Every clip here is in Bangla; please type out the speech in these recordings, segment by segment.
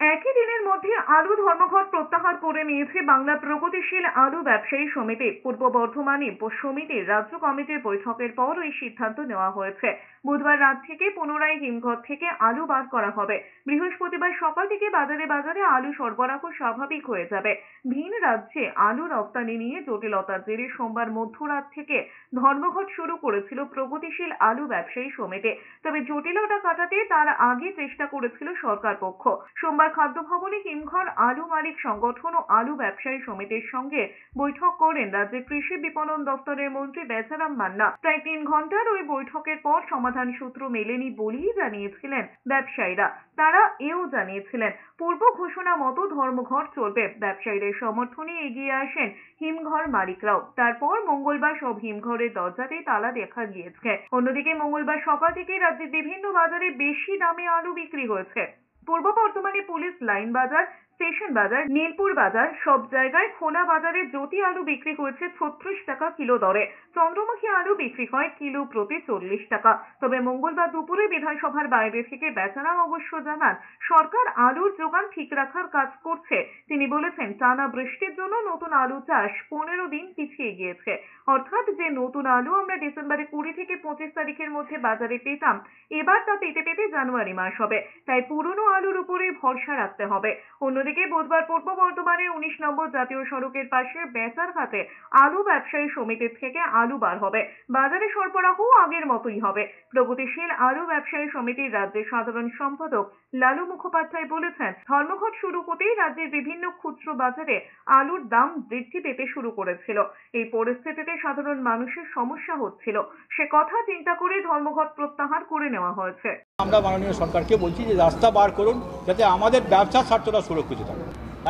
একই দিনের মধ্যে আলু ধর্মঘট প্রত্যাহার করে নিয়েছে বাংলা প্রগতিশীল আলু ব্যবসায়ী সমিতি। পূর্ব বর্ধমানে সমিতির রাজ্য কমিটির বৈঠকের পর ওই সিদ্ধান্ত নেওয়া হয়েছে। বুধবার রাত থেকে পুনরায় হিমঘর থেকে আলু বার করা হবে। বৃহস্পতিবার সকাল থেকে বাজারে বাজারে আলু সরবরাহ স্বাভাবিক হয়ে যাবে। ভিন রাজ্যে আলু রপ্তানি নিয়ে জটিলতার জেরে সোমবার মধ্যরাত থেকে ধর্মঘট শুরু করেছিল প্রগতিশীল আলু ব্যবসায়ী সমিতি। তবে জটিলতা কাটাতে তার আগে চেষ্টা করেছিল সরকার পক্ষ। সোমবার খাদ্য ভবনে হিমঘর আলু মালিক সংগঠন ও আলু ব্যবসায়ী সমিতির সঙ্গে বৈঠক করেন রাজ্যের কৃষি বিপণন দপ্তরের মন্ত্রী বেচারাম মান্না। প্রায় 3 ঘন্টার ওই বৈঠকের পর সমাধান সূত্র মেলেনি বলেই জানিয়েছিলেন ব্যবসায়ীরা। তারা এও জানিয়েছিলেন পূর্ব ঘোষণা মতো ধর্মঘট চলবে। ব্যবসায়ীদের সমর্থনে এগিয়ে আসেন হিমঘর মালিকরাও। তারপর মঙ্গলবার সব হিমঘরের দরজাতেই তালা দেখা গিয়েছে। অন্যদিকে মঙ্গলবার সকাল থেকে রাজ্যের বিভিন্ন বাজারে বেশি দামে আলু বিক্রি হয়েছে। পূর্ব বর্ধমানে পুলিশ লাইন বাজার, স্টেশন বাজার, নীলপুর বাজার সব জায়গায় খোলা বাজারে জ্যোতি আলু বিক্রি হয়েছে 36 টাকা কিলো দরে। চন্দ্রমুখী আলু বিক্রি হয় কিলো প্রতি 40 টাকা। তবে মঙ্গলবার দুপুরে বিধানসভার বাইরে থেকে বেচারাম অবশ্য জানান সরকার আলুর যোগান ঠিক রাখার কাজ করছে। তিনি বলেছেন টানা বৃষ্টির জন্য নতুন আলু চাষ 15 দিন পিছিয়ে গিয়েছে। অর্থাৎ যে নতুন আলু আমরা ডিসেম্বরে 20 থেকে 25 তারিখের মধ্যে বাজারে পেতাম, এবার তা পেতে পেতে জানুয়ারি মাস হবে। তাই পুরনো আলুর উপরে ভরসা রাখতে হবে। অন্যদিকে বুধবার পূর্ব বর্ধমানের 19 নম্বর জাতীয় সড়কের পাশে বেচারঘাটে আলু ব্যবসায়ী সমিতির থেকে আলু বার হবে। বাজারে সরবরাহ আগের মতোই হবে। প্রগতিশীল আলু ব্যবসায়ী সমিতির রাজ্যের সাধারণ সম্পাদক লালু মুখোপাধ্যায় বলেছেন, ধর্মঘট শুরু হতেই রাজ্যের বিভিন্ন খুচরো বাজারে আলুর দাম বৃদ্ধি পেতে শুরু করেছিল। এই পরিস্থিতিতে সাধারণ মানুষের সমস্যা হচ্ছিল। সে কথা চিন্তা করে ধর্মঘট প্রত্যাহার করে নেওয়া হয়েছে। আমরা মাননীয় সরকারকে বলছি যে রাস্তা বার করুন, যাতে আমাদের ব্যবসার স্বার্থটা সুরক্ষিত থাকে।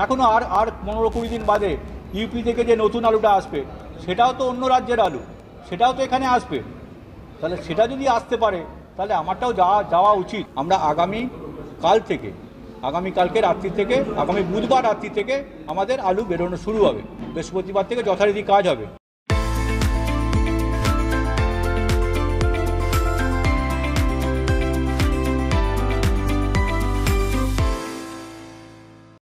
এখনো আর 15-20 দিন বাদে ইউপি থেকে যে নতুন আলুটা আসবে, সেটাও তো অন্য রাজ্যের আলু, সেটাও তো এখানে আসবে। তাহলে সেটা যদি আসতে পারে, তাহলে আমারটাও যাওয়া উচিত। আমরা আগামীকালকে রাত্রি থেকে, আগামী বুধবার রাত্রি থেকে আমাদের আলু বেরোনো শুরু হবে। বৃহস্পতিবার থেকে যথারীতি কাজ হবে।